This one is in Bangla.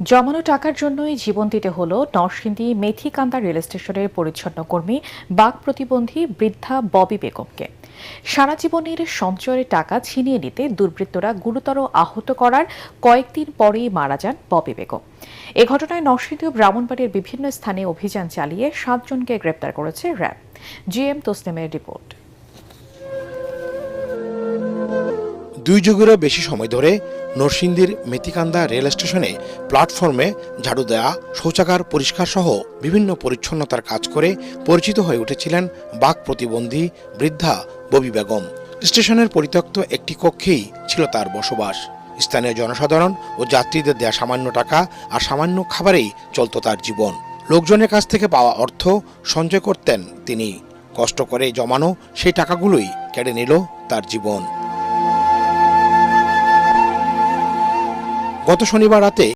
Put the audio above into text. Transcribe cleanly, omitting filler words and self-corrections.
জমানো টাকার জন্যই জীবন দিতে হলো নরসিংদী মেথিকান্দা রেল স্টেশনের পরিচ্ছন্ন কর্মী বাক প্রতিবন্ধী বৃদ্ধা ববি বেগমকে। সারা জীবনের সঞ্চয়ের টাকা ছিনিয়ে নিতে দুর্বৃত্তরা গুরুতর আহত করার কয়েকদিন পরেই মারা যান ববি বেগম। এ ঘটনায় নরসিংদী ও ব্রাহ্মণবাড়িয়ার বিভিন্ন স্থানে অভিযান চালিয়ে 7 জনকে গ্রেপ্তার করেছে র্যাব। জিএম তসলিমের রিপোর্ট। 2 যুগেরও বেশি সময় ধরে নরসিংদীর মেথিকান্দা রেল স্টেশনে প্ল্যাটফর্মে ঝাড়ু দেয়া, শৌচাগার পরিষ্কার সহ বিভিন্ন পরিচ্ছন্নতার কাজ করে পরিচিত হয়ে উঠেছিলেন বাক প্রতিবন্ধী বৃদ্ধা ববি বেগম। স্টেশনের পরিত্যক্ত একটি কক্ষেই ছিল তার বসবাস। স্থানীয় জনসাধারণ ও যাত্রীদের দেয়া সামান্য টাকা আর সামান্য খাবারেই চলত তার জীবন। লোকজনের কাছ থেকে পাওয়া অর্থ সঞ্চয় করতেন তিনি। কষ্ট করে জমানো সেই টাকাগুলোই কেড়ে নিল তার জীবন। গত শনিবার রাতে